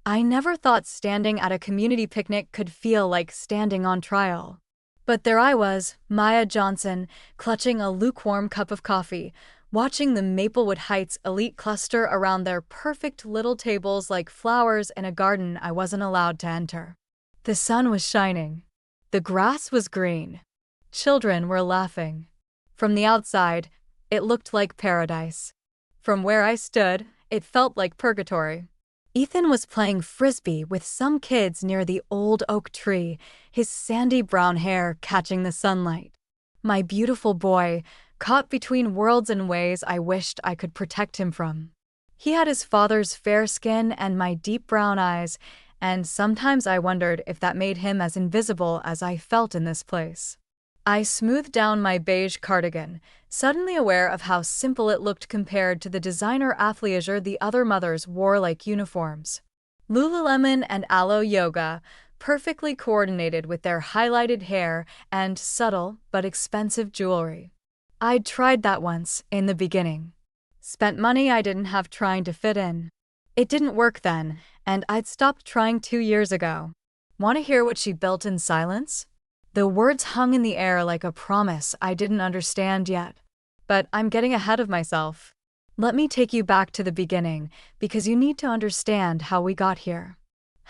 I never thought standing at a community picnic could feel like standing on trial. But there I was, Maya Johnson, clutching a lukewarm cup of coffee, watching the Maplewood Heights elite cluster around their perfect little tables like flowers in a garden I wasn't allowed to enter. The sun was shining. The grass was green. Children were laughing. From the outside, it looked like paradise. From where I stood, it felt like purgatory. Ethan was playing frisbee with some kids near the old oak tree, his sandy brown hair catching the sunlight. My beautiful boy, caught between worlds in ways I wished I could protect him from. He had his father's fair skin and my deep brown eyes, and sometimes I wondered if that made him as invisible as I felt in this place. I smoothed down my beige cardigan, suddenly aware of how simple it looked compared to the designer athleisure the other mothers wore like uniforms. Lululemon and Alo Yoga, perfectly coordinated with their highlighted hair and subtle but expensive jewelry. I'd tried that once, in the beginning. Spent money I didn't have trying to fit in. It didn't work then, and I'd stopped trying 2 years ago. Want to hear what she built in silence? The words hung in the air like a promise I didn't understand yet. But I'm getting ahead of myself. Let me take you back to the beginning, because you need to understand how we got here.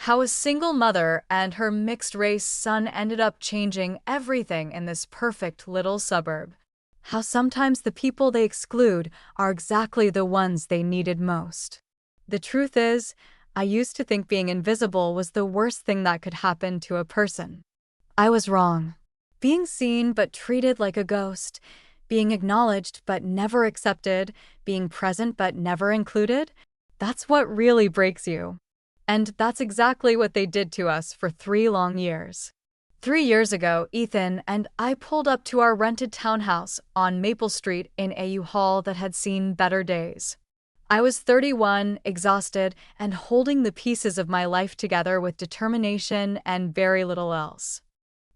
How a single mother and her mixed-race son ended up changing everything in this perfect little suburb. How sometimes the people they exclude are exactly the ones they needed most. The truth is, I used to think being invisible was the worst thing that could happen to a person. I was wrong. Being seen but treated like a ghost, being acknowledged but never accepted, being present but never included, that's what really breaks you. And that's exactly what they did to us for 3 long years. 3 years ago, Ethan and I pulled up to our rented townhouse on Maple Street in a U-Haul that had seen better days. I was 31, exhausted, and holding the pieces of my life together with determination and very little else.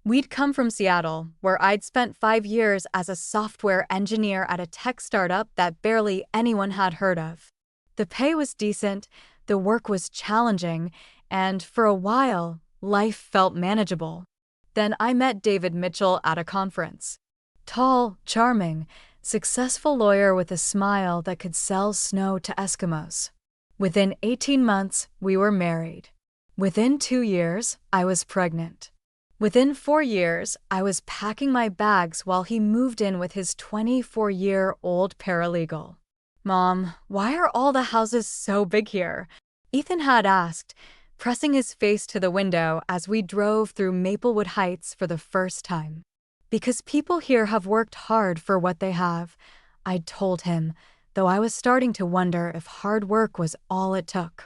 We'd come from Seattle, where I'd spent 5 years as a software engineer at a tech startup that barely anyone had heard of. The pay was decent, the work was challenging, and for a while, life felt manageable. Then I met David Mitchell at a conference. Tall, charming, successful lawyer with a smile that could sell snow to Eskimos. Within 18 months, we were married. Within 2 years, I was pregnant. Within 4 years, I was packing my bags while he moved in with his 24-year-old paralegal. "Mom, why are all the houses so big here?" Ethan had asked, pressing his face to the window as we drove through Maplewood Heights for the first time. "Because people here have worked hard for what they have," I'd told him, though I was starting to wonder if hard work was all it took.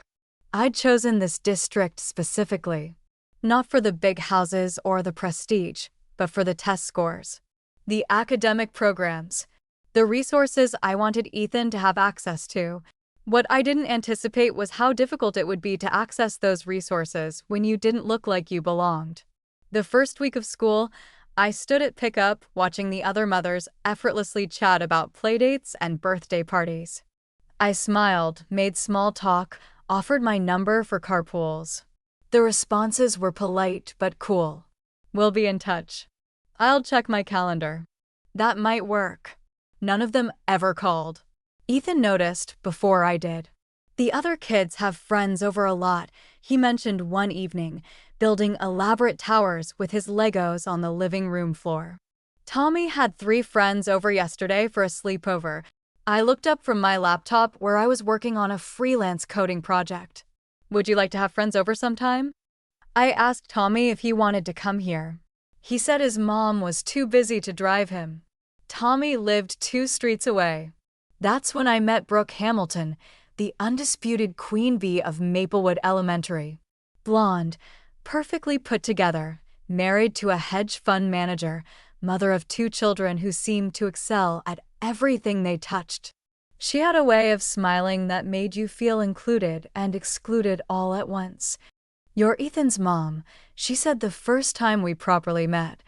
I'd chosen this district specifically. Not for the big houses or the prestige, but for the test scores. The academic programs. The resources I wanted Ethan to have access to. What I didn't anticipate was how difficult it would be to access those resources when you didn't look like you belonged. The first week of school, I stood at pickup watching the other mothers effortlessly chat about playdates and birthday parties. I smiled, made small talk, offered my number for carpools. The responses were polite but cool. "We'll be in touch." "I'll check my calendar." That might work. None of them ever called. Ethan noticed before I did. "The other kids have friends over a lot," he mentioned one evening, building elaborate towers with his Legos on the living room floor. "Tommy had 3 friends over yesterday for a sleepover." I looked up from my laptop where I was working on a freelance coding project. "Would you like to have friends over sometime?" I asked Tommy if he wanted to come here. He said his mom was too busy to drive him. Tommy lived 2 streets away. That's when I met Brooke Hamilton, the undisputed queen bee of Maplewood Elementary. Blonde, perfectly put together, married to a hedge fund manager, mother of 2 children who seemed to excel at everything they touched. She had a way of smiling that made you feel included and excluded all at once. "You're Ethan's mom," she said the first time we properly met,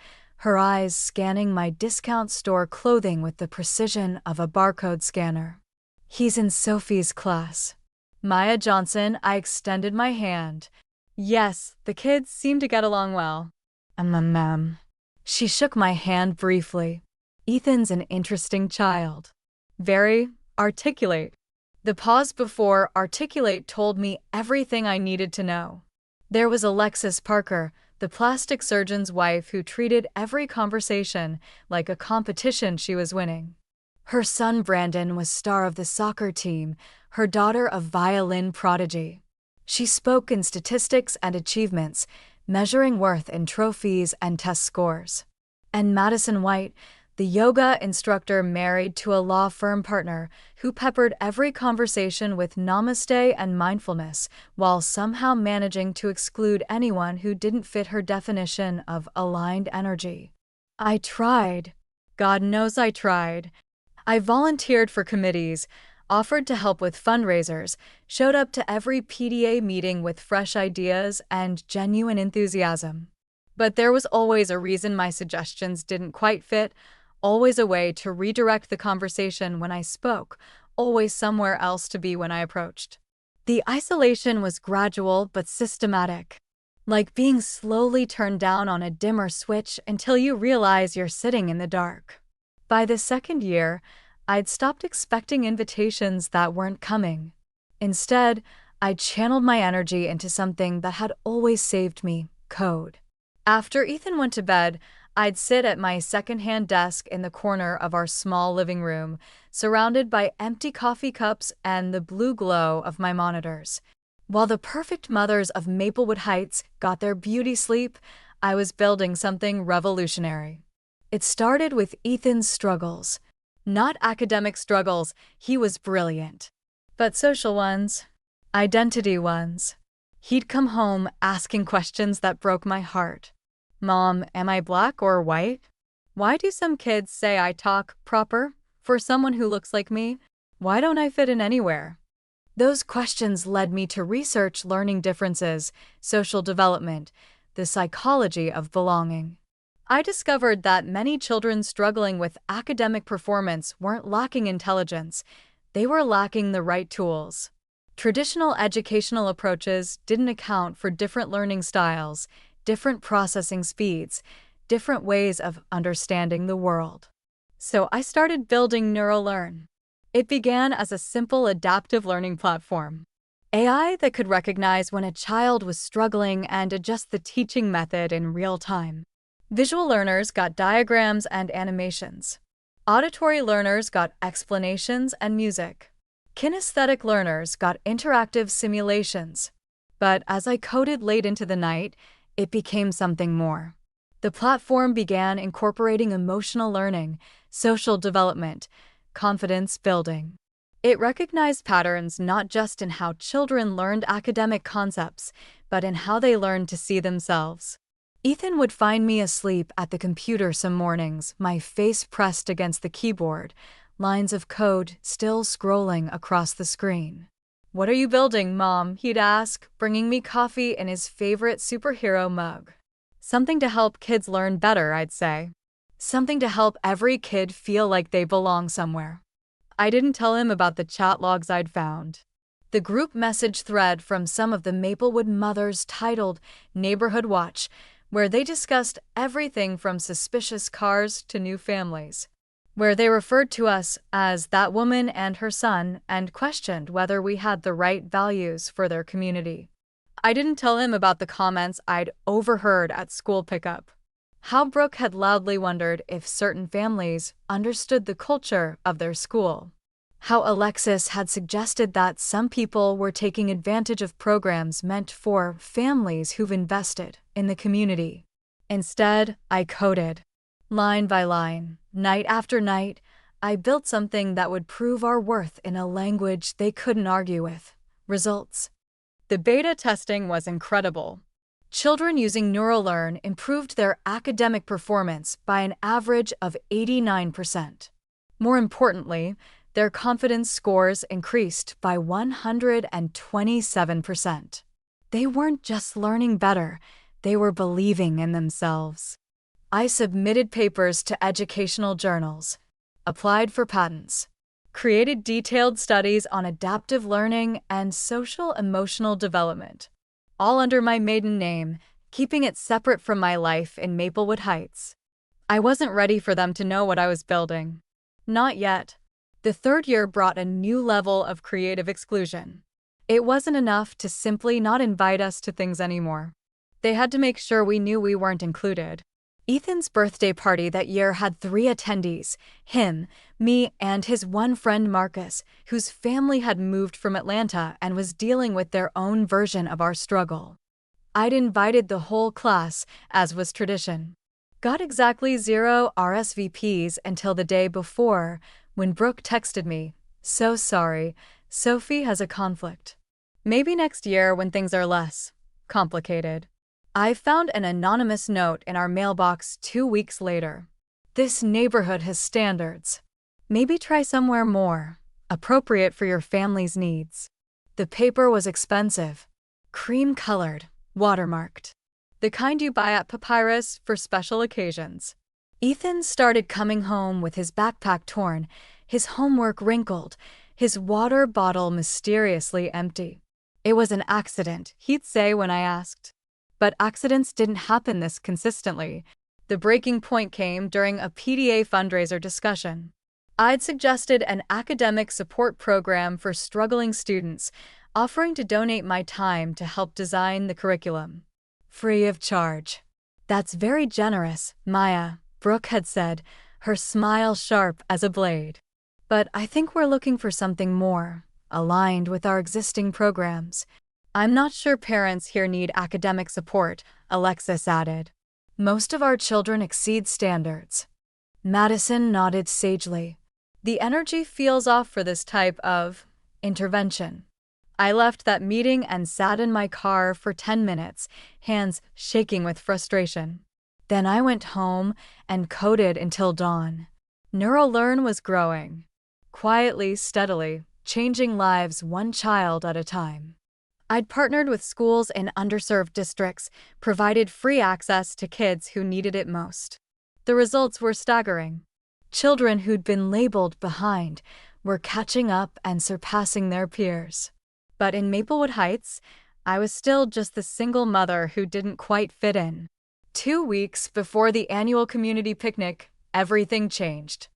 her eyes scanning my discount store clothing with the precision of a barcode scanner. "He's in Sophie's class." Maya Johnson, I extended my hand. Yes, the kids seem to get along well. Ma'am. She shook my hand briefly. Ethan's an interesting child. Very articulate. The pause before articulate told me everything I needed to know. There was Alexis Parker, the plastic surgeon's wife who treated every conversation like a competition she was winning. Her son Brandon was star of the soccer team, her daughter a violin prodigy. She spoke in statistics and achievements, measuring worth in trophies and test scores. And Madison White, the yoga instructor married to a law firm partner who peppered every conversation with namaste and mindfulness while somehow managing to exclude anyone who didn't fit her definition of aligned energy. I tried. God knows I tried. I volunteered for committees, offered to help with fundraisers, showed up to every PTA meeting with fresh ideas and genuine enthusiasm. But there was always a reason my suggestions didn't quite fit, always a way to redirect the conversation when I spoke, always somewhere else to be when I approached. The isolation was gradual but systematic, like being slowly turned down on a dimmer switch until you realize you're sitting in the dark. By the second year, I'd stopped expecting invitations that weren't coming. Instead, I channeled my energy into something that had always saved me: code. After Ethan went to bed, I'd sit at my secondhand desk in the corner of our small living room, surrounded by empty coffee cups and the blue glow of my monitors. While the perfect mothers of Maplewood Heights got their beauty sleep, I was building something revolutionary. It started with Ethan's struggles. Not academic struggles, he was brilliant. But social ones. Identity ones. He'd come home asking questions that broke my heart. Mom, am I black or white? Why do some kids say I talk proper for someone who looks like me? Why don't I fit in anywhere? Those questions led me to research learning differences, social development, the psychology of belonging. I discovered that many children struggling with academic performance weren't lacking intelligence, they were lacking the right tools. Traditional educational approaches didn't account for different learning styles, different processing speeds, different ways of understanding the world. So I started building NeuroLearn. It began as a simple adaptive learning platform. AI that could recognize when a child was struggling and adjust the teaching method in real time. Visual learners got diagrams and animations. Auditory learners got explanations and music. Kinesthetic learners got interactive simulations. But as I coded late into the night, it became something more. The platform began incorporating emotional learning, social development, confidence building. It recognized patterns not just in how children learned academic concepts, but in how they learned to see themselves. Ethan would find me asleep at the computer some mornings, my face pressed against the keyboard, lines of code still scrolling across the screen. "What are you building, Mom?" he'd ask, bringing me coffee in his favorite superhero mug. Something to help kids learn better, I'd say. Something to help every kid feel like they belong somewhere. I didn't tell him about the chat logs I'd found. The group message thread from some of the Maplewood mothers titled Neighborhood Watch, where they discussed everything from suspicious cars to new families, where they referred to us as that woman and her son and questioned whether we had the right values for their community. I didn't tell him about the comments I'd overheard at school pickup. How Brooke had loudly wondered if certain families understood the culture of their school. How Alexis had suggested that some people were taking advantage of programs meant for families who've invested in the community. Instead, I coded. Line by line, night after night, I built something that would prove our worth in a language they couldn't argue with. Results. The beta testing was incredible. Children using NeuroLearn improved their academic performance by an average of 89%. More importantly, their confidence scores increased by 127%. They weren't just learning better, they were believing in themselves. I submitted papers to educational journals, applied for patents, created detailed studies on adaptive learning and social-emotional development, all under my maiden name, keeping it separate from my life in Maplewood Heights. I wasn't ready for them to know what I was building. Not yet. The third year brought a new level of creative exclusion. It wasn't enough to simply not invite us to things anymore. They had to make sure we knew we weren't included. Ethan's birthday party that year had 3 attendees: him, me, and his one friend Marcus, whose family had moved from Atlanta and was dealing with their own version of our struggle. I'd invited the whole class, as was tradition. Got exactly 0 RSVPs until the day before, when Brooke texted me, "So sorry, Sophie has a conflict. Maybe next year when things are less complicated." I found an anonymous note in our mailbox 2 weeks later. "This neighborhood has standards. Maybe try somewhere more appropriate for your family's needs." The paper was expensive, cream-colored, watermarked, the kind you buy at Papyrus for special occasions. Ethan started coming home with his backpack torn, his homework wrinkled, his water bottle mysteriously empty. "It was an accident," he'd say when I asked. But accidents didn't happen this consistently. The breaking point came during a PDA fundraiser discussion. I'd suggested an academic support program for struggling students, offering to donate my time to help design the curriculum. Free of charge. "That's very generous, Maya," Brooke had said, her smile sharp as a blade. "But I think we're looking for something more aligned with our existing programs." "I'm not sure parents here need academic support," Alexis added. "Most of our children exceed standards." Madison nodded sagely. "The energy feels off for this type of intervention." I left that meeting and sat in my car for 10 minutes, hands shaking with frustration. Then I went home and coded until dawn. NeuroLearn was growing. Quietly, steadily, changing lives one child at a time. I'd partnered with schools in underserved districts, provided free access to kids who needed it most. The results were staggering. Children who'd been labeled behind were catching up and surpassing their peers. But in Maplewood Heights, I was still just the single mother who didn't quite fit in. 2 weeks before the annual community picnic, everything changed.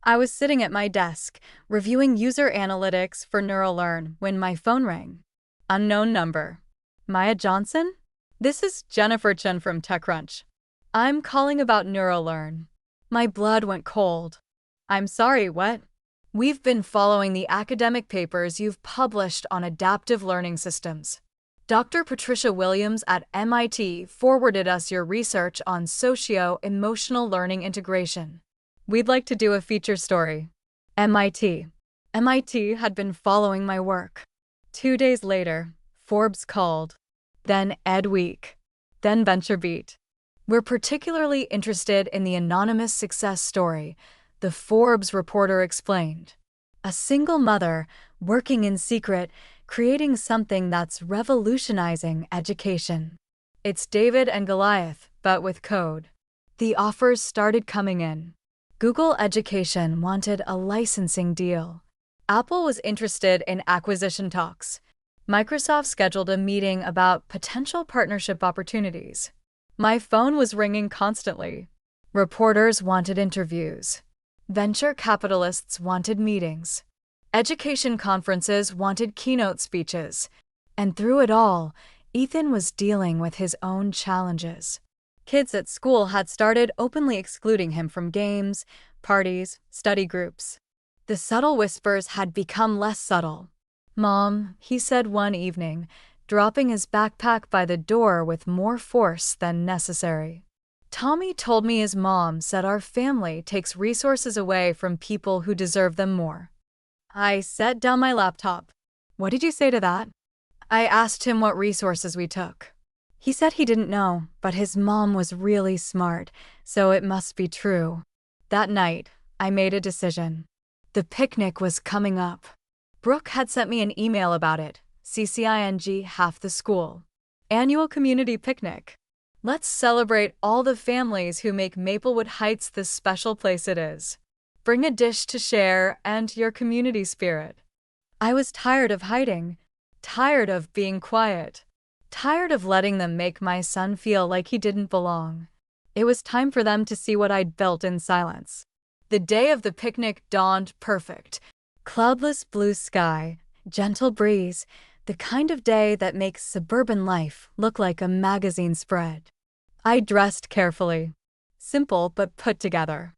I was sitting at my desk, reviewing user analytics for NeuroLearn when my phone rang. Unknown number. "Maya Johnson? This is Jennifer Chen from TechCrunch. I'm calling about NeuroLearn." My blood went cold. "I'm sorry, what?" "We've been following the academic papers you've published on adaptive learning systems. Dr. Patricia Williams at MIT forwarded us your research on socio-emotional learning integration. We'd like to do a feature story." MIT. MIT had been following my work. 2 days later, Forbes called. Then Ed Week. Then VentureBeat. "We're particularly interested in the anonymous success story," the Forbes reporter explained. "A single mother, working in secret, creating something that's revolutionizing education. It's David and Goliath, but with code." The offers started coming in. Google Education wanted a licensing deal. Apple was interested in acquisition talks. Microsoft scheduled a meeting about potential partnership opportunities. My phone was ringing constantly. Reporters wanted interviews. Venture capitalists wanted meetings. Education conferences wanted keynote speeches. And through it all, Ethan was dealing with his own challenges. Kids at school had started openly excluding him from games, parties, study groups. The subtle whispers had become less subtle. "Mom," he said one evening, dropping his backpack by the door with more force than necessary. "Tommy told me his mom said our family takes resources away from people who deserve them more." I set down my laptop. "What did you say to that?" I asked him what resources we took. He said he didn't know, but his mom was really smart, so it must be true. That night, I made a decision. The picnic was coming up. Brooke had sent me an email about it, CCING half the school. Annual community picnic. Let's celebrate all the families who make Maplewood Heights the special place it is. bring a dish to share, and your community spirit. I was tired of hiding, tired of being quiet, tired of letting them make my son feel like he didn't belong. It was time for them to see what I'd built in silence. The day of the picnic dawned perfect. Cloudless blue sky, gentle breeze, the kind of day that makes suburban life look like a magazine spread. I dressed carefully. Simple but put together.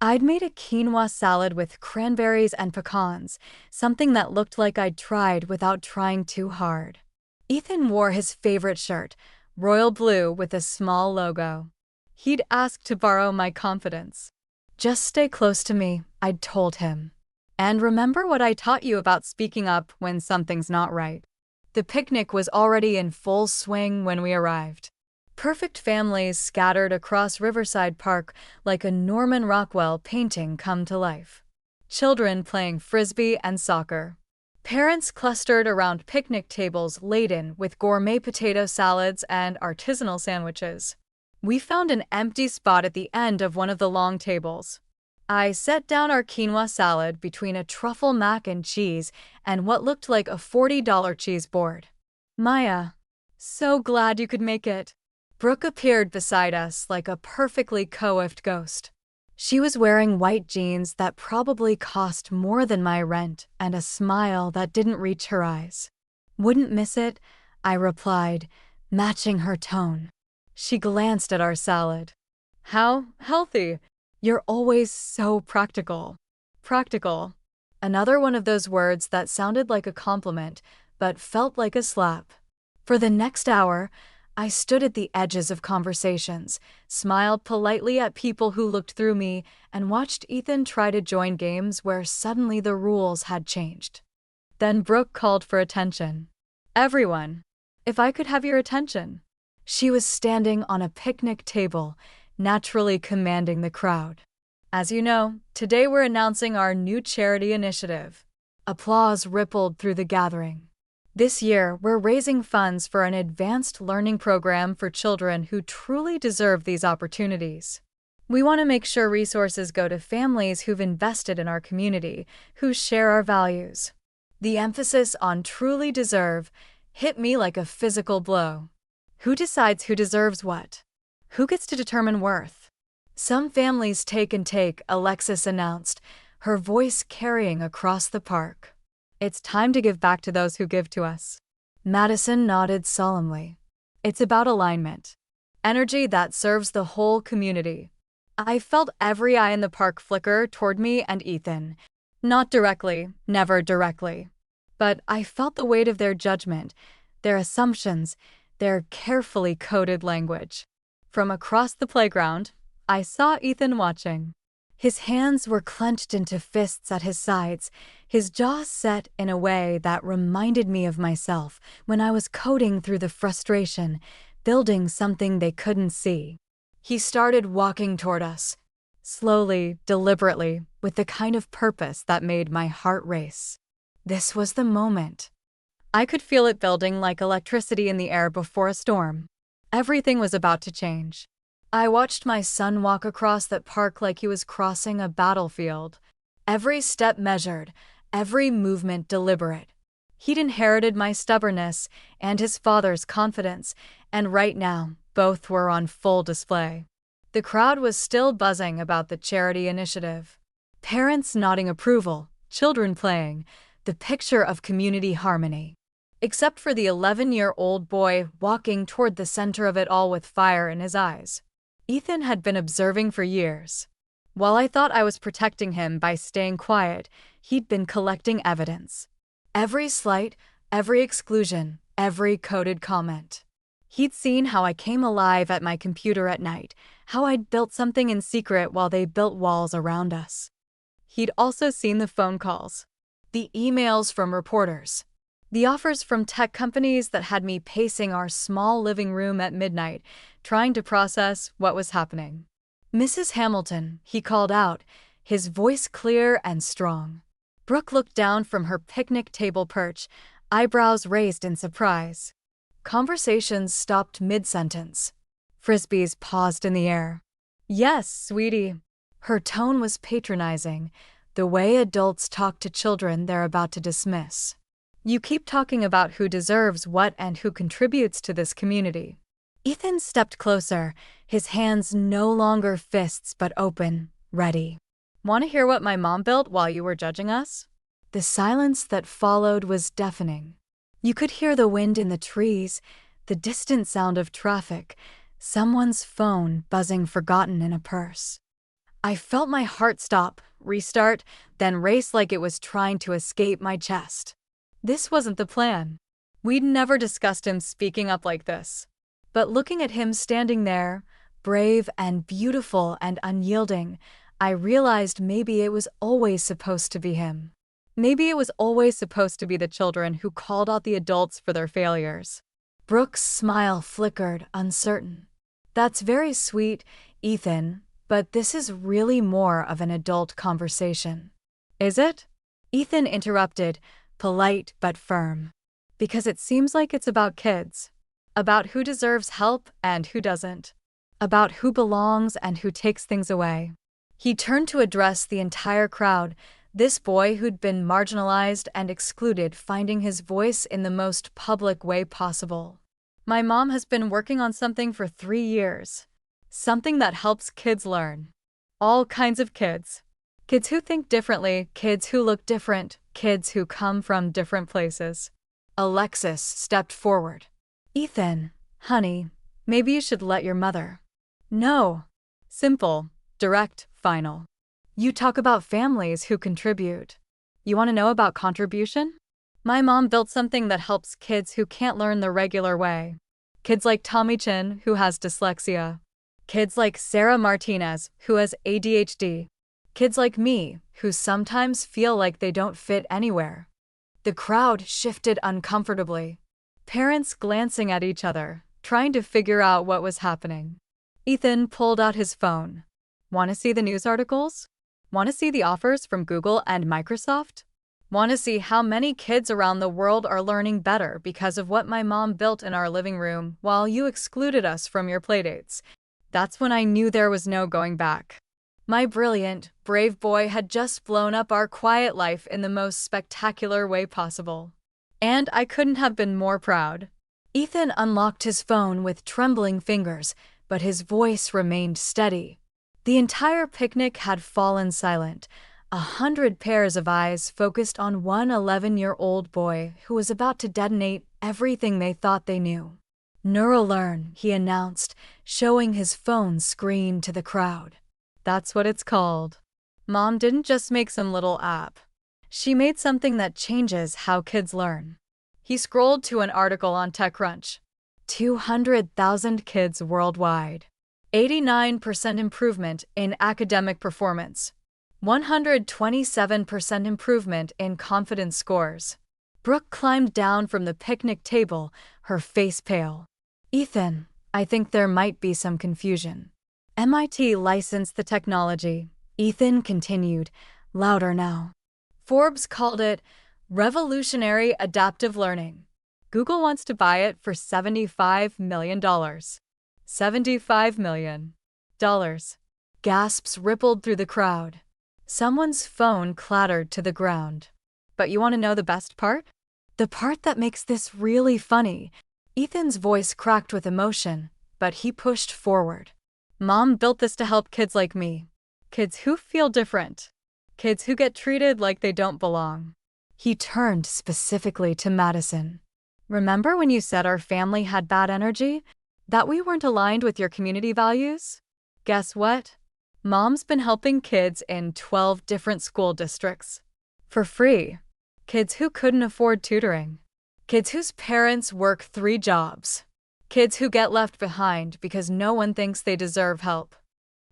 I'd made a quinoa salad with cranberries and pecans, something that looked like I'd tried without trying too hard. Ethan wore his favorite shirt, royal blue with a small logo. He'd asked to borrow my confidence. Just stay close to me, I'd told him. And remember what I taught you about speaking up when something's not right. The picnic was already in full swing when we arrived. Perfect families scattered across Riverside Park like a Norman Rockwell painting come to life. Children playing frisbee and soccer. Parents clustered around picnic tables laden with gourmet potato salads and artisanal sandwiches. We found an empty spot at the end of one of the long tables. I set down our quinoa salad between a truffle mac and cheese and what looked like a $40 cheese board. Maya, so glad you could make it. Brooke appeared beside us like a perfectly coiffed ghost. She was wearing white jeans that probably cost more than my rent and a smile that didn't reach her eyes. Wouldn't miss it, I replied, matching her tone. She glanced at our salad. How healthy. You're always so practical. Practical. Another one of those words that sounded like a compliment, but felt like a slap. For the next hour, I stood at the edges of conversations, smiled politely at people who looked through me, and watched Ethan try to join games where suddenly the rules had changed. Then Brooke called for attention. Everyone, if I could have your attention. She was standing on a picnic table, naturally commanding the crowd. As you know, today we're announcing our new charity initiative. Applause rippled through the gathering. This year, we're raising funds for an advanced learning program for children who truly deserve these opportunities. We want to make sure resources go to families who've invested in our community, who share our values. The emphasis on truly deserve hit me like a physical blow. Who decides who deserves what? Who gets to determine worth? Some families take and take, Alexis announced, her voice carrying across the park. It's time to give back to those who give to us. Madison nodded solemnly. It's about alignment. Energy that serves the whole community. I felt every eye in the park flicker toward me and Ethan. Not directly, never directly. But I felt the weight of their judgment, their assumptions, their carefully coded language. From across the playground, I saw Ethan watching. His hands were clenched into fists at his sides, his jaw set in a way that reminded me of myself when I was coding through the frustration, building something they couldn't see. He started walking toward us, slowly, deliberately, with the kind of purpose that made my heart race. This was the moment. I could feel it building like electricity in the air before a storm. Everything was about to change. I watched my son walk across that park like he was crossing a battlefield. Every step measured, every movement deliberate. He'd inherited my stubbornness and his father's confidence, and right now, both were on full display. The crowd was still buzzing about the charity initiative. Parents nodding approval, children playing, the picture of community harmony. Except for the 11-year-old boy walking toward the center of it all with fire in his eyes. Ethan had been observing for years. While I thought I was protecting him by staying quiet, he'd been collecting evidence. Every slight, every exclusion, every coded comment. He'd seen how I came alive at my computer at night, how I'd built something in secret while they built walls around us. He'd also seen the phone calls, the emails from reporters, the offers from tech companies that had me pacing our small living room at midnight, trying to process what was happening. Mrs. Hamilton, he called out, his voice clear and strong. Brooke looked down from her picnic table perch, eyebrows raised in surprise. Conversations stopped mid-sentence. Frisbees paused in the air. Yes, sweetie. Her tone was patronizing, the way adults talk to children they're about to dismiss. You keep talking about who deserves what and who contributes to this community. Ethan stepped closer, his hands no longer fists but open, ready. Want to hear what my mom built while you were judging us? The silence that followed was deafening. You could hear the wind in the trees, the distant sound of traffic, someone's phone buzzing forgotten in a purse. I felt my heart stop, restart, then race like it was trying to escape my chest. This wasn't the plan. We'd never discussed him speaking up like this. But looking at him standing there, brave and beautiful and unyielding, I realized maybe it was always supposed to be him. Maybe it was always supposed to be the children who called out the adults for their failures. Brooke's smile flickered, uncertain. That's very sweet, Ethan, but this is really more of an adult conversation. Is it? Ethan interrupted, polite but firm. Because it seems like it's about kids. About who deserves help and who doesn't. About who belongs and who takes things away. He turned to address the entire crowd, this boy who'd been marginalized and excluded finding his voice in the most public way possible. My mom has been working on something for 3 years. Something that helps kids learn. All kinds of kids. Kids who think differently, kids who look different, kids who come from different places. Alexis stepped forward. Ethan, honey, maybe you should let your mother. No. Simple, direct, final. You talk about families who contribute. You want to know about contribution? My mom built something that helps kids who can't learn the regular way. Kids like Tommy Chin, who has dyslexia. Kids like Sarah Martinez, who has ADHD. Kids like me, who sometimes feel like they don't fit anywhere. The crowd shifted uncomfortably. Parents glancing at each other, trying to figure out what was happening. Ethan pulled out his phone. Want to see the news articles? Want to see the offers from Google and Microsoft? Want to see how many kids around the world are learning better because of what my mom built in our living room while you excluded us from your playdates? That's when I knew there was no going back. My brilliant, brave boy had just blown up our quiet life in the most spectacular way possible. And I couldn't have been more proud. Ethan unlocked his phone with trembling fingers, but his voice remained steady. The entire picnic had fallen silent, 100 pairs of eyes focused on one 11-year-old boy who was about to detonate everything they thought they knew. NeuroLearn, he announced, showing his phone screen to the crowd. That's what it's called. Mom didn't just make some little app. She made something that changes how kids learn. He scrolled to an article on TechCrunch. 200,000 kids worldwide. 89% improvement in academic performance. 127% improvement in confidence scores. Brooke climbed down from the picnic table, her face pale. Ethan, I think there might be some confusion. MIT licensed the technology. Ethan continued, louder now. Forbes called it revolutionary adaptive learning. Google wants to buy it for $75 million. $75 million. Gasps rippled through the crowd. Someone's phone clattered to the ground. But you want to know the best part? The part that makes this really funny. Ethan's voice cracked with emotion, but he pushed forward. Mom built this to help kids like me. Kids who feel different. Kids who get treated like they don't belong. He turned specifically to Madison. Remember when you said our family had bad energy? That we weren't aligned with your community values? Guess what? Mom's been helping kids in 12 different school districts. For free. Kids who couldn't afford tutoring. Kids whose parents work 3 jobs. Kids who get left behind because no one thinks they deserve help.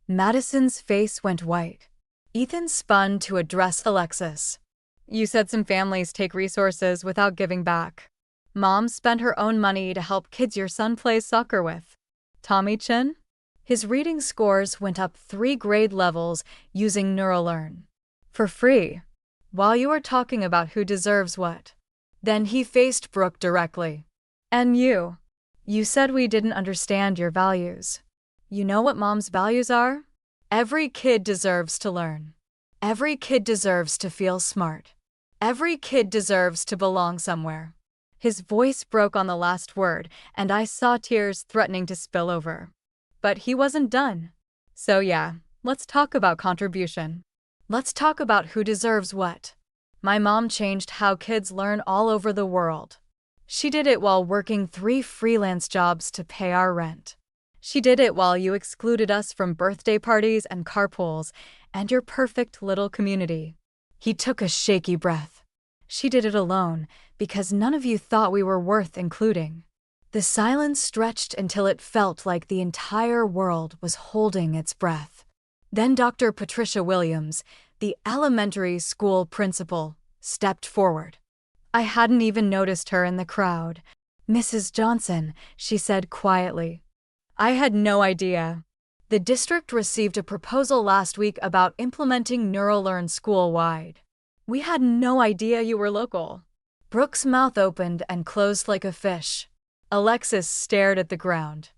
Madison's face went white. Ethan spun to address Alexis. You said some families take resources without giving back. Mom spent her own money to help kids your son plays soccer with. Tommy Chin? His reading scores went up 3 grade levels using NeuroLearn. For free. While you were talking about who deserves what. Then he faced Brooke directly. And you. You said we didn't understand your values. You know what Mom's values are? Every kid deserves to learn. Every kid deserves to feel smart. Every kid deserves to belong somewhere. His voice broke on the last word, and I saw tears threatening to spill over. But he wasn't done. So yeah, let's talk about contribution. Let's talk about who deserves what. My mom changed how kids learn all over the world. She did it while working 3 freelance jobs to pay our rent. She did it while you excluded us from birthday parties and carpools and your perfect little community. He took a shaky breath. She did it alone because none of you thought we were worth including. The silence stretched until it felt like the entire world was holding its breath. Then Dr. Patricia Williams, the elementary school principal, stepped forward. I hadn't even noticed her in the crowd. "Mrs. Johnson," she said quietly. I had no idea. The district received a proposal last week about implementing NeuroLearn school-wide. We had no idea you were local. Brooke's mouth opened and closed like a fish. Alexis stared at the ground.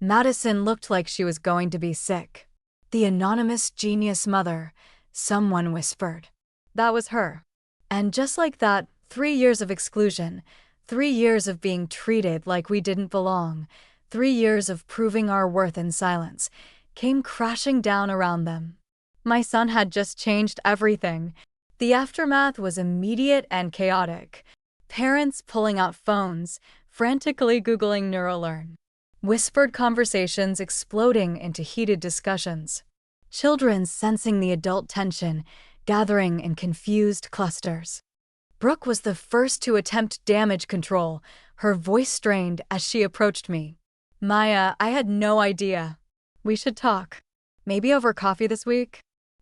Madison looked like she was going to be sick. The anonymous genius mother, someone whispered. That was her. And just like that, 3 years of exclusion, 3 years of being treated like we didn't belong, 3 years of proving our worth in silence, came crashing down around them. My son had just changed everything. The aftermath was immediate and chaotic. Parents pulling out phones, frantically Googling NeuroLearn. Whispered conversations exploding into heated discussions. Children sensing the adult tension, gathering in confused clusters. Brooke was the first to attempt damage control, her voice strained as she approached me. "Maya, I had no idea. We should talk. Maybe over coffee this week?"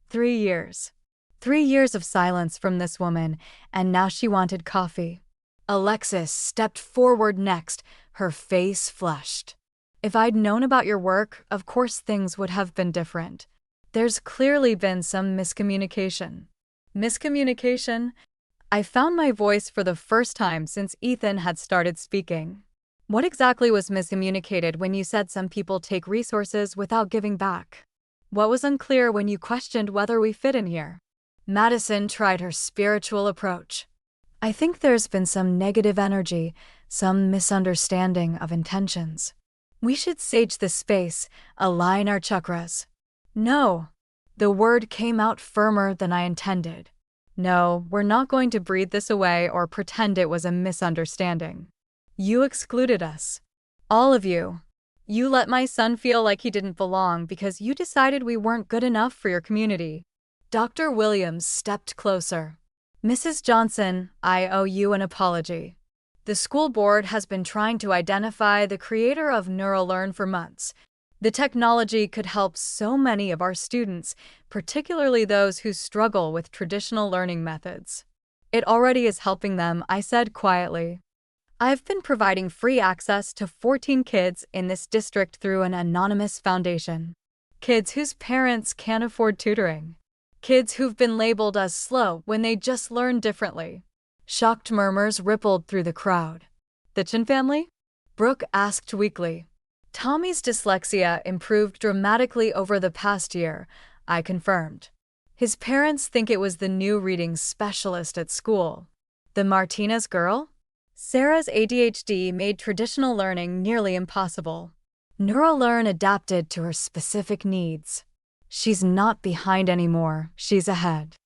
3 years. 3 years of silence from this woman, and now she wanted coffee. Alexis stepped forward next, her face flushed. "If I'd known about your work, of course things would have been different. There's clearly been some miscommunication." Miscommunication? I found my voice for the first time since Ethan had started speaking. What exactly was miscommunicated when you said some people take resources without giving back? What was unclear when you questioned whether we fit in here? Madison tried her spiritual approach. "I think there's been some negative energy, some misunderstanding of intentions. We should sage this space, align our chakras." "No." The word came out firmer than I intended. "No, we're not going to breathe this away or pretend it was a misunderstanding. You excluded us. All of you. You let my son feel like he didn't belong because you decided we weren't good enough for your community." Dr. Williams stepped closer. "Mrs. Johnson, I owe you an apology. The school board has been trying to identify the creator of NeuroLearn for months. The technology could help so many of our students, particularly those who struggle with traditional learning methods." "It already is helping them," I said quietly. "I've been providing free access to 14 kids in this district through an anonymous foundation. Kids whose parents can't afford tutoring. Kids who've been labeled as slow when they just learn differently." Shocked murmurs rippled through the crowd. "The Chin family?" Brooke asked weakly. "Tommy's dyslexia improved dramatically over the past year," I confirmed. "His parents think it was the new reading specialist at school." "The Martinez girl?" "Sarah's ADHD made traditional learning nearly impossible. NeuroLearn adapted to her specific needs. She's not behind anymore, she's ahead."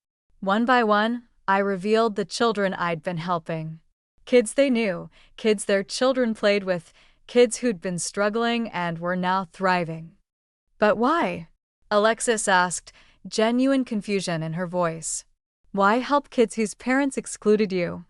One by one, I revealed the children I'd been helping. Kids they knew, kids their children played with, kids who'd been struggling and were now thriving. "But why?" Alexis asked, genuine confusion in her voice. "Why help kids whose parents excluded you?"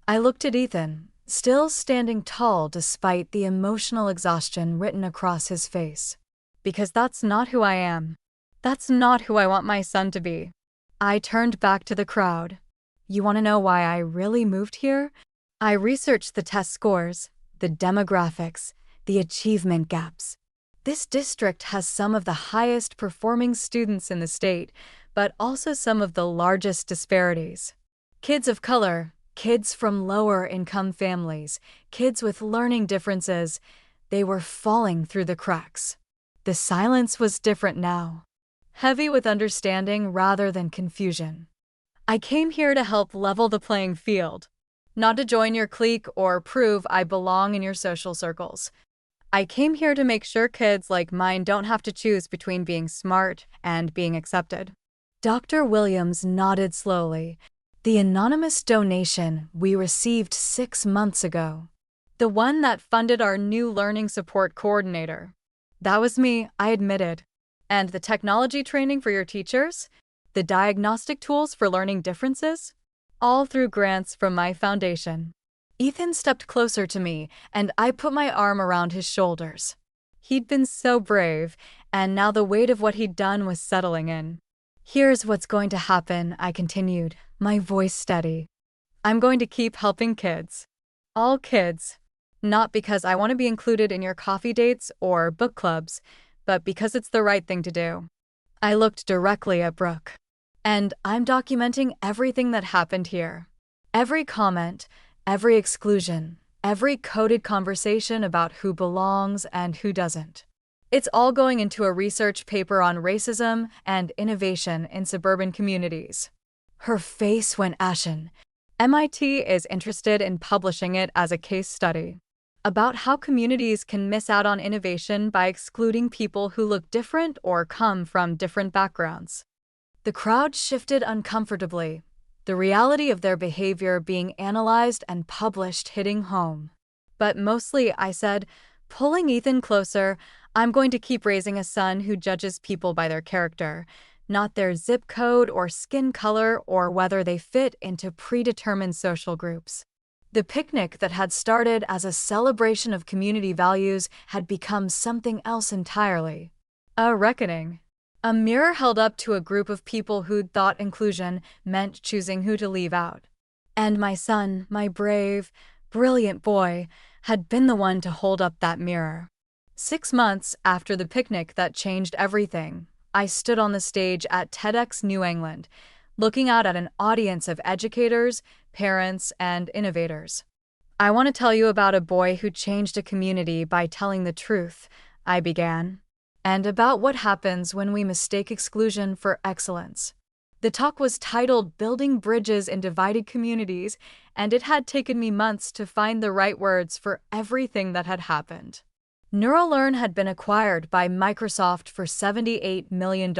I looked at Ethan, still standing tall despite the emotional exhaustion written across his face. "Because that's not who I am. That's not who I want my son to be." I turned back to the crowd. "You want to know why I really moved here? I researched the test scores, the demographics, the achievement gaps. This district has some of the highest performing students in the state, but also some of the largest disparities. Kids of color, kids from lower income families, kids with learning differences, they were falling through the cracks." The silence was different now. heavy with understanding rather than confusion. I came here to help level the playing field, not to join your clique or prove I belong in your social circles. I came here to make sure kids like mine don't have to choose between being smart and being accepted. Dr. Williams nodded slowly. The anonymous donation we received 6 months ago. The one that funded our new learning support coordinator. That was me, I admitted. And the technology training for your teachers? The diagnostic tools for learning differences? All through grants from my foundation. Ethan stepped closer to me, and I put my arm around his shoulders. He'd been so brave, and now the weight of what he'd done was settling in. Here's what's going to happen, I continued, my voice steady. I'm going to keep helping kids. All kids. Not because I want to be included in your coffee dates or book clubs, but because it's the right thing to do. I looked directly at Brooke. And I'm documenting everything that happened here. Every comment, every exclusion, every coded conversation about who belongs and who doesn't. It's all going into a research paper on racism and innovation in suburban communities. Her face went ashen. MIT is interested in publishing it as a case study about how communities can miss out on innovation by excluding people who look different or come from different backgrounds. The crowd shifted uncomfortably, the reality of their behavior being analyzed and published hitting home. But mostly, I said, pulling Ethan closer, I'm going to keep raising a son who judges people by their character, not their zip code or skin color or whether they fit into predetermined social groups. The picnic that had started as a celebration of community values had become something else entirely. A reckoning. A mirror held up to a group of people who'd thought inclusion meant choosing who to leave out. And my son, my brave, brilliant boy, had been the one to hold up that mirror. 6 months after the picnic that changed everything, I stood on the stage at TEDx New England, looking out at an audience of educators, parents, and innovators. I want to tell you about a boy who changed a community by telling the truth, I began, and about what happens when we mistake exclusion for excellence. The talk was titled Building Bridges in Divided Communities, and it had taken me months to find the right words for everything that had happened. NeuroLearn had been acquired by Microsoft for $78 million.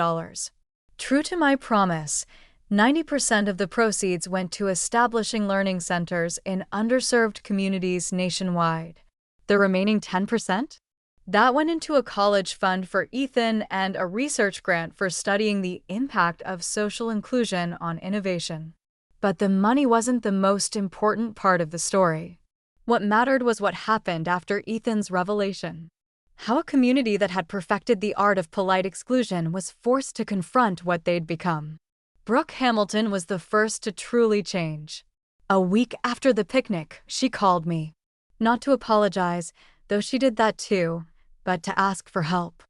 True to my promise, 90% of the proceeds went to establishing learning centers in underserved communities nationwide. The remaining 10%? That went into a college fund for Ethan and a research grant for studying the impact of social inclusion on innovation. But the money wasn't the most important part of the story. What mattered was what happened after Ethan's revelation. How a community that had perfected the art of polite exclusion was forced to confront what they'd become. Brooke Hamilton was the first to truly change. A week after the picnic, she called me. Not to apologize, though she did that too, but to ask for help.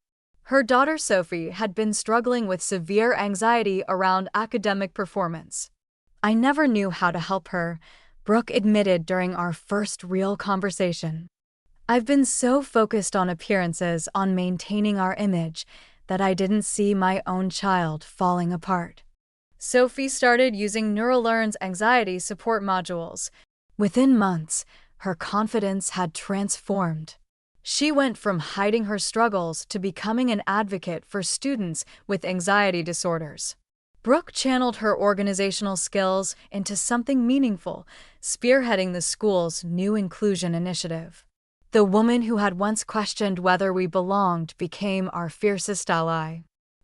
Her daughter Sophie had been struggling with severe anxiety around academic performance. I never knew how to help her, Brooke admitted during our first real conversation. I've been so focused on appearances, on maintaining our image, that I didn't see my own child falling apart. Sophie started using NeuroLearn's anxiety support modules. Within months, her confidence had transformed. She went from hiding her struggles to becoming an advocate for students with anxiety disorders. Brooke channeled her organizational skills into something meaningful, spearheading the school's new inclusion initiative. The woman who had once questioned whether we belonged became our fiercest ally.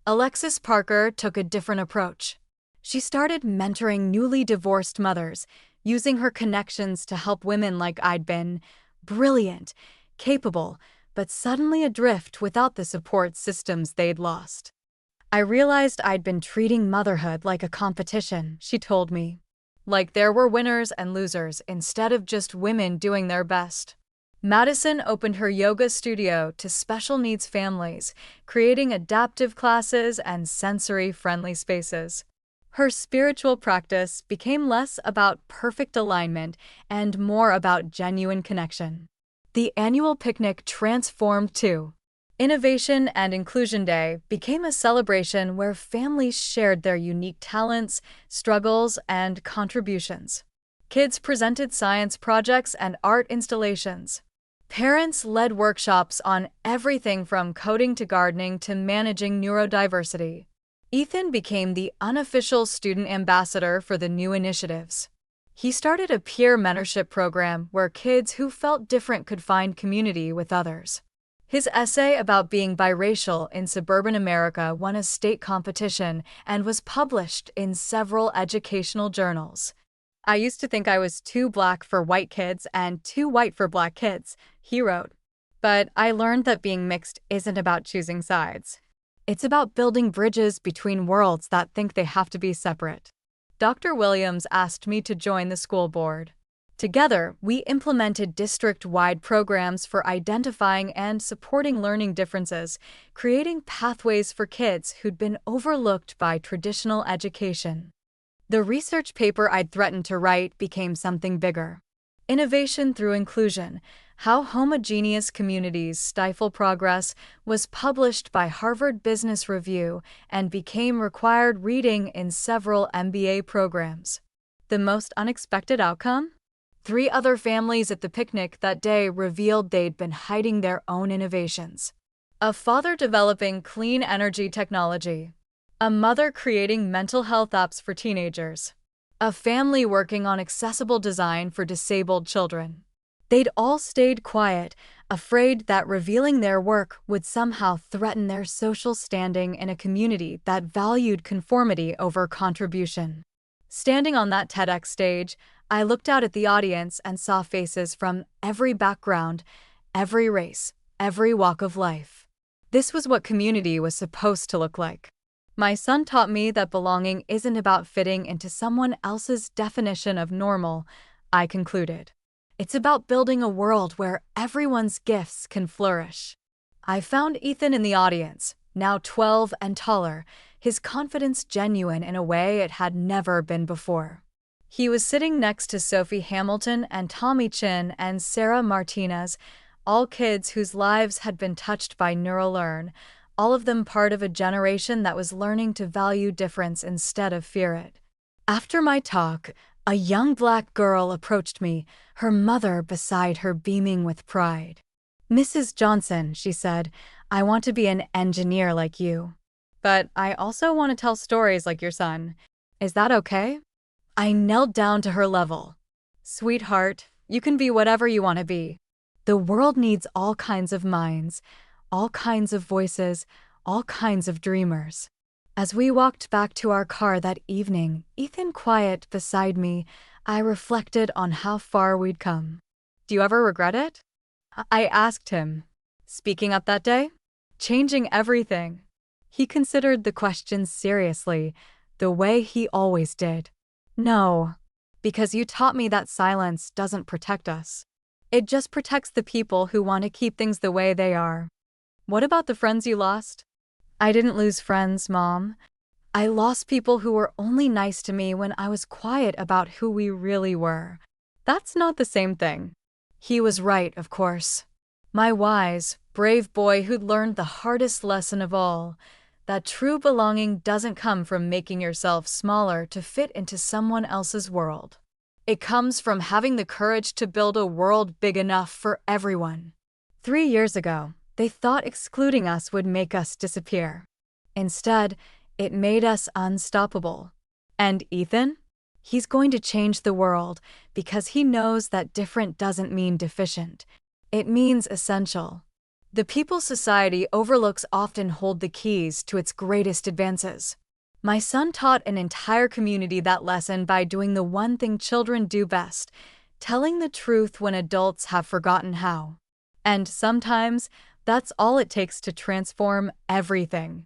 Alexis Parker took a different approach. She started mentoring newly divorced mothers, using her connections to help women like I'd been, brilliant, capable, but suddenly adrift without the support systems they'd lost. I realized I'd been treating motherhood like a competition, she told me. Like there were winners and losers instead of just women doing their best. Madison opened her yoga studio to special needs families, creating adaptive classes and sensory-friendly spaces. Her spiritual practice became less about perfect alignment and more about genuine connection. The annual picnic transformed too. Innovation and Inclusion Day became a celebration where families shared their unique talents, struggles, and contributions. Kids presented science projects and art installations. Parents led workshops on everything from coding to gardening to managing neurodiversity. Ethan became the unofficial student ambassador for the new initiatives. He started a peer mentorship program where kids who felt different could find community with others. His essay about being biracial in suburban America won a state competition and was published in several educational journals. I used to think I was too black for white kids and too white for black kids, he wrote. But I learned that being mixed isn't about choosing sides. It's about building bridges between worlds that think they have to be separate. Dr. Williams asked me to join the school board. Together, we implemented district-wide programs for identifying and supporting learning differences, creating pathways for kids who'd been overlooked by traditional education. The research paper I'd threatened to write became something bigger. Innovation Through Inclusion: How Homogeneous Communities Stifle Progress was published by Harvard Business Review and became required reading in several MBA programs. The most unexpected outcome? 3 other families at the picnic that day revealed they'd been hiding their own innovations. A father developing clean energy technology. A mother creating mental health apps for teenagers. A family working on accessible design for disabled children. They'd all stayed quiet, afraid that revealing their work would somehow threaten their social standing in a community that valued conformity over contribution. Standing on that TEDx stage, I looked out at the audience and saw faces from every background, every race, every walk of life. This was what community was supposed to look like. My son taught me that belonging isn't about fitting into someone else's definition of normal, I concluded. It's about building a world where everyone's gifts can flourish. I found Ethan in the audience, now 12 and taller, his confidence genuine in a way it had never been before. He was sitting next to Sophie Hamilton and Tommy Chin and Sarah Martinez, all kids whose lives had been touched by NeuroLearn, all of them part of a generation that was learning to value difference instead of fear it. After my talk, a young black girl approached me, her mother beside her beaming with pride. "Mrs. Johnson," she said, "I want to be an engineer like you. But I also want to tell stories like your son. Is that okay?" I knelt down to her level. "Sweetheart, you can be whatever you want to be. The world needs all kinds of minds, all kinds of voices, all kinds of dreamers." As we walked back to our car that evening, Ethan quiet beside me, I reflected on how far we'd come. "Do you ever regret it?" I asked him. Speaking up that day? Changing everything? He considered the question seriously, the way he always did. "No, because you taught me that silence doesn't protect us. It just protects the people who want to keep things the way they are." "What about the friends you lost?" "I didn't lose friends, Mom. I lost people who were only nice to me when I was quiet about who we really were." "That's not the same thing." He was right, of course. My wise, brave boy who'd learned the hardest lesson of all, that true belonging doesn't come from making yourself smaller to fit into someone else's world. It comes from having the courage to build a world big enough for everyone. 3 years ago, they thought excluding us would make us disappear. Instead, it made us unstoppable. And Ethan? He's going to change the world because he knows that different doesn't mean deficient. It means essential. The people society overlooks often hold the keys to its greatest advances. My son taught an entire community that lesson by doing the one thing children do best, telling the truth when adults have forgotten how. And sometimes, that's all it takes to transform everything.